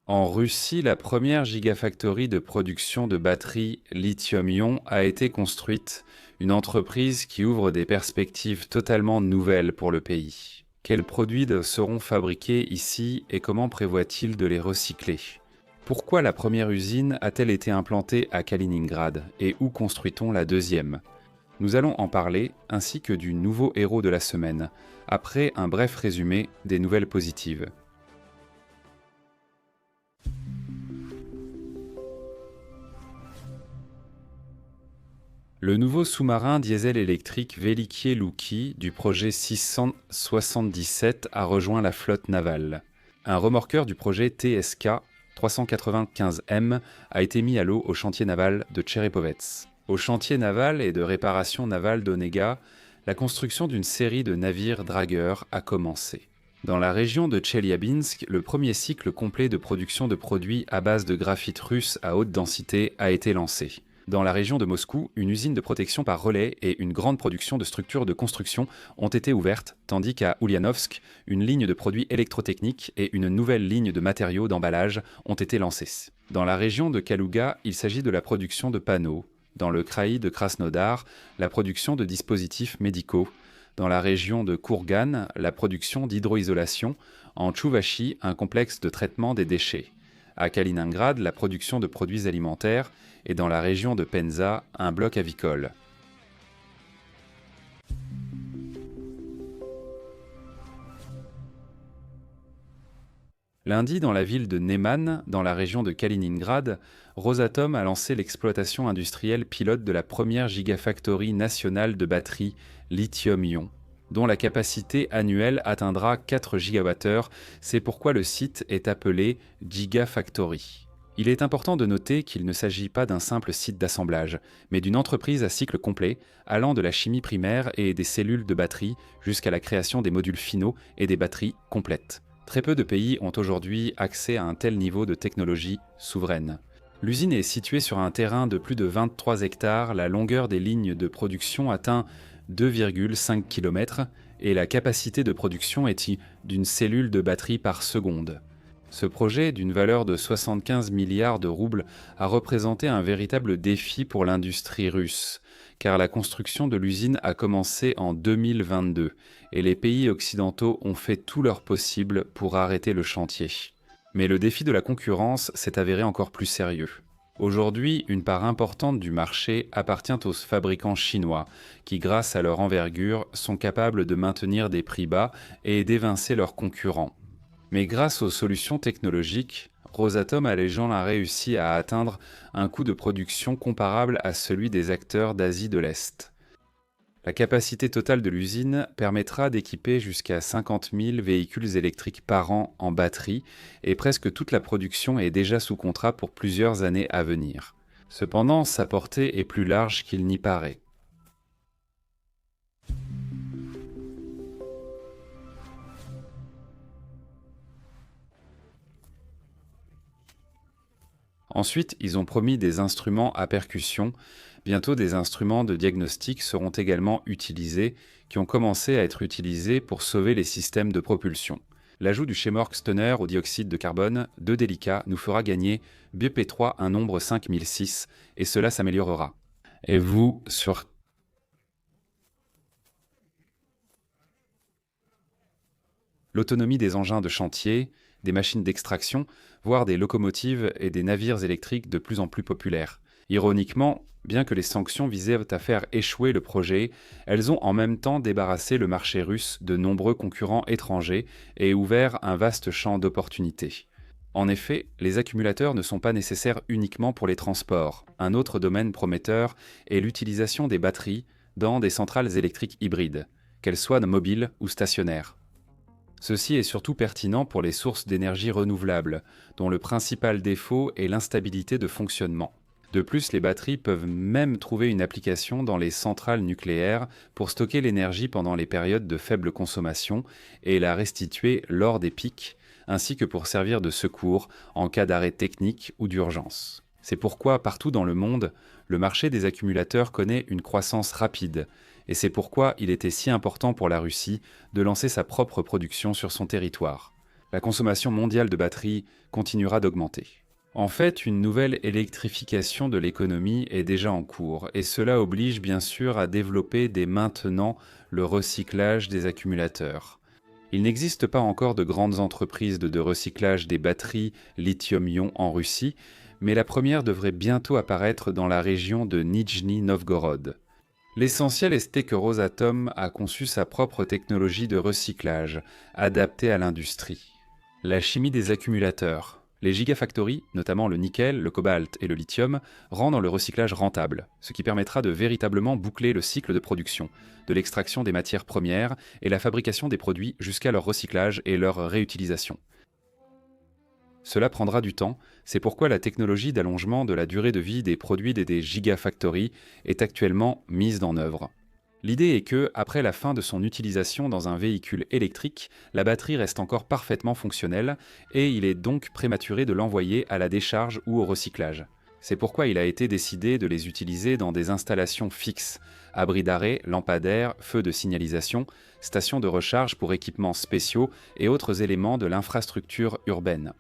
En Russie, la première gigafactory de production de batteries lithium-ion a été construite, une entreprise qui ouvre des perspectives totalement nouvelles pour le pays. Quels produits seront fabriqués ici et comment prévoit-il de les recycler? Pourquoi la première usine a-t-elle été implantée à Kaliningrad et où construit-on la deuxième? Nous allons en parler ainsi que du nouveau héros de la semaine, après un bref résumé des nouvelles positives. Le nouveau sous-marin diesel électrique Velikiye Luki du projet 677 a rejoint la flotte navale. Un remorqueur du projet TSK 395M a été mis à l'eau au chantier naval de Tcherepovets. Au chantier naval et de réparation navale d'Onega, la construction d'une série de navires dragueurs a commencé. Dans la région de Tcheliabinsk, le premier cycle complet de production de produits à base de graphite russe à haute densité a été lancé. Dans la région de Moscou, une usine de protection par relais et une grande production de structures de construction ont été ouvertes, tandis qu'à Ulyanovsk, une ligne de produits électrotechniques et une nouvelle ligne de matériaux d'emballage ont été lancées. Dans la région de Kaluga, il s'agit de la production de panneaux. Dans le kraï de Krasnodar, la production de dispositifs médicaux. Dans la région de Kourgan, la production d'hydroisolation. En Tchouvachi, un complexe de traitement des déchets. À Kaliningrad, la production de produits alimentaires, et dans la région de Penza, un bloc avicole. Lundi, dans la ville de Neman, dans la région de Kaliningrad, Rosatom a lancé l'exploitation industrielle pilote de la première gigafactory nationale de batteries lithium-ion, dont la capacité annuelle atteindra 4 gigawattheures. C'est pourquoi le site est appelé Gigafactory. Il est important de noter qu'il ne s'agit pas d'un simple site d'assemblage, mais d'une entreprise à cycle complet, allant de la chimie primaire et des cellules de batterie jusqu'à la création des modules finaux et des batteries complètes. Très peu de pays ont aujourd'hui accès à un tel niveau de technologie souveraine. L'usine est située sur un terrain de plus de 23 hectares, la longueur des lignes de production atteint 2,5 km et la capacité de production est d'une cellule de batterie par seconde. Ce projet, d'une valeur de 75 milliards de roubles, a représenté un véritable défi pour l'industrie russe, car la construction de l'usine a commencé en 2022 et les pays occidentaux ont fait tout leur possible pour arrêter le chantier. Mais le défi de la concurrence s'est avéré encore plus sérieux. Aujourd'hui, une part importante du marché appartient aux fabricants chinois, qui, grâce à leur envergure, sont capables de maintenir des prix bas et d'évincer leurs concurrents. Mais grâce aux solutions technologiques, Rosatom Alégand a réussi à atteindre un coût de production comparable à celui des acteurs d'Asie de l'Est. La capacité totale de l'usine permettra d'équiper jusqu'à 50 000 véhicules électriques par an en batterie et presque toute la production est déjà sous contrat pour plusieurs années à venir. Cependant, sa portée est plus large qu'il n'y paraît. Ensuite, ils ont promis des instruments à percussion. Bientôt, des instruments de diagnostic seront également utilisés, qui ont commencé à être utilisés pour sauver les systèmes de propulsion. L'ajout du Shemork-Stunner au dioxyde de carbone de Delica nous fera gagner BP3 un nombre 5006, et cela s'améliorera. Et vous, sur l'autonomie des engins de chantier, des machines d'extraction, voire des locomotives et des navires électriques de plus en plus populaires. Ironiquement, bien que les sanctions visaient à faire échouer le projet, elles ont en même temps débarrassé le marché russe de nombreux concurrents étrangers et ouvert un vaste champ d'opportunités. En effet, les accumulateurs ne sont pas nécessaires uniquement pour les transports. Un autre domaine prometteur est l'utilisation des batteries dans des centrales électriques hybrides, qu'elles soient mobiles ou stationnaires. Ceci est surtout pertinent pour les sources d'énergie renouvelables, dont le principal défaut est l'instabilité de fonctionnement. De plus, les batteries peuvent même trouver une application dans les centrales nucléaires pour stocker l'énergie pendant les périodes de faible consommation et la restituer lors des pics, ainsi que pour servir de secours en cas d'arrêt technique ou d'urgence. C'est pourquoi, partout dans le monde, le marché des accumulateurs connaît une croissance rapide, et c'est pourquoi il était si important pour la Russie de lancer sa propre production sur son territoire. La consommation mondiale de batteries continuera d'augmenter. En fait, une nouvelle électrification de l'économie est déjà en cours, et cela oblige bien sûr à développer dès maintenant le recyclage des accumulateurs. Il n'existe pas encore de grandes entreprises de recyclage des batteries lithium-ion en Russie, mais la première devrait bientôt apparaître dans la région de Nijni Novgorod. L'essentiel est que Rosatom a conçu sa propre technologie de recyclage, adaptée à l'industrie. La chimie des accumulateurs. Les gigafactories, notamment le nickel, le cobalt et le lithium, rendent le recyclage rentable, ce qui permettra de véritablement boucler le cycle de production, de l'extraction des matières premières et la fabrication des produits jusqu'à leur recyclage et leur réutilisation. Cela prendra du temps, c'est pourquoi la technologie d'allongement de la durée de vie des produits des gigafactories est actuellement mise en œuvre. L'idée est que, après la fin de son utilisation dans un véhicule électrique, la batterie reste encore parfaitement fonctionnelle et il est donc prématuré de l'envoyer à la décharge ou au recyclage. C'est pourquoi il a été décidé de les utiliser dans des installations fixes, abris d'arrêt, lampadaires, feux de signalisation, stations de recharge pour équipements spéciaux et autres éléments de l'infrastructure urbaine.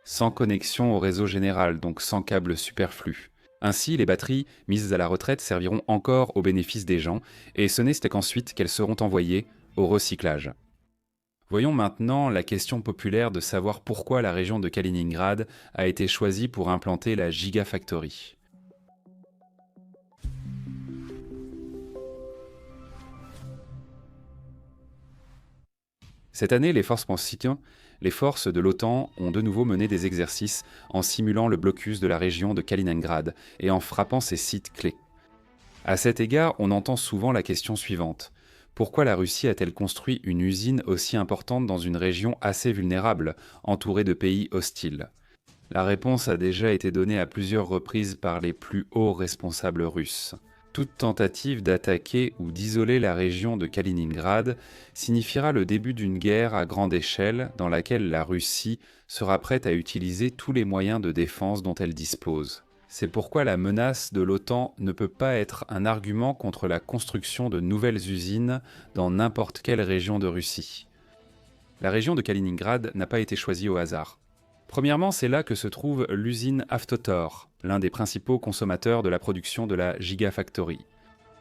Sans connexion au réseau général, donc sans câble superflu. Ainsi, les batteries mises à la retraite serviront encore au bénéfice des gens, et ce n'est qu'ensuite qu'elles seront envoyées au recyclage. Voyons maintenant la question populaire de savoir pourquoi la région de Kaliningrad a été choisie pour implanter la Gigafactory. Cette année, les forces de l'OTAN ont de nouveau mené des exercices en simulant le blocus de la région de Kaliningrad et en frappant ses sites clés. À cet égard, on entend souvent la question suivante. Pourquoi la Russie a-t-elle construit une usine aussi importante dans une région assez vulnérable, entourée de pays hostiles ? La réponse a déjà été donnée à plusieurs reprises par les plus hauts responsables russes. Toute tentative d'attaquer ou d'isoler la région de Kaliningrad signifiera le début d'une guerre à grande échelle dans laquelle la Russie sera prête à utiliser tous les moyens de défense dont elle dispose. C'est pourquoi la menace de l'OTAN ne peut pas être un argument contre la construction de nouvelles usines dans n'importe quelle région de Russie. La région de Kaliningrad n'a pas été choisie au hasard. Premièrement, c'est là que se trouve l'usine Avtotor, l'un des principaux consommateurs de la production de la Gigafactory.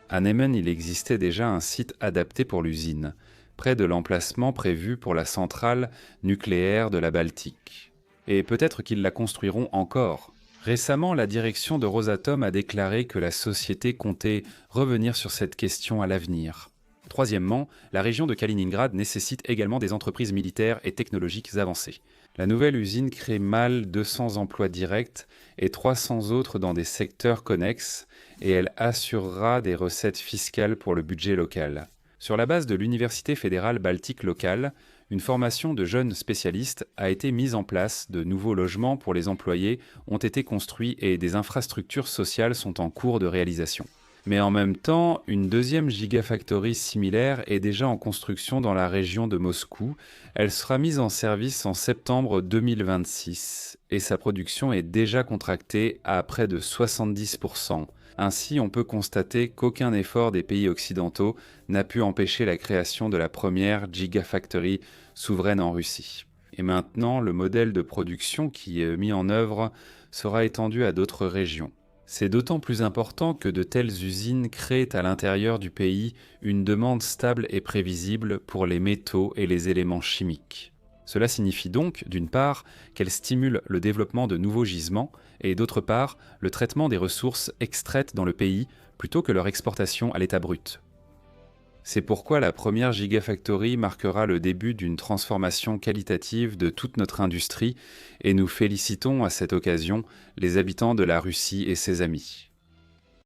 À Nemen, il existait déjà un site adapté pour l'usine, près de l'emplacement prévu pour la centrale nucléaire de la Baltique. Et peut-être qu'ils la construiront encore. Récemment, la direction de Rosatom a déclaré que la société comptait revenir sur cette question à l'avenir. Troisièmement, la région de Kaliningrad nécessite également des entreprises militaires et technologiques avancées. La nouvelle usine crée mal 200 emplois directs et 300 autres dans des secteurs connexes et elle assurera des recettes fiscales pour le budget local. Sur la base de l'Université fédérale baltique locale, une formation de jeunes spécialistes a été mise en place, de nouveaux logements pour les employés ont été construits et des infrastructures sociales sont en cours de réalisation. Mais en même temps, une deuxième gigafactory similaire est déjà en construction dans la région de Moscou. Elle sera mise en service en septembre 2026 et sa production est déjà contractée à près de 70%. Ainsi, on peut constater qu'aucun effort des pays occidentaux n'a pu empêcher la création de la première gigafactory souveraine en Russie. Et maintenant, le modèle de production qui est mis en œuvre sera étendu à d'autres régions. C'est d'autant plus important que de telles usines créent à l'intérieur du pays une demande stable et prévisible pour les métaux et les éléments chimiques. Cela signifie donc, d'une part, qu'elles stimulent le développement de nouveaux gisements et d'autre part, le traitement des ressources extraites dans le pays plutôt que leur exportation à l'état brut. C'est pourquoi la première Gigafactory marquera le début d'une transformation qualitative de toute notre industrie et nous félicitons à cette occasion les habitants de la Russie et ses amis.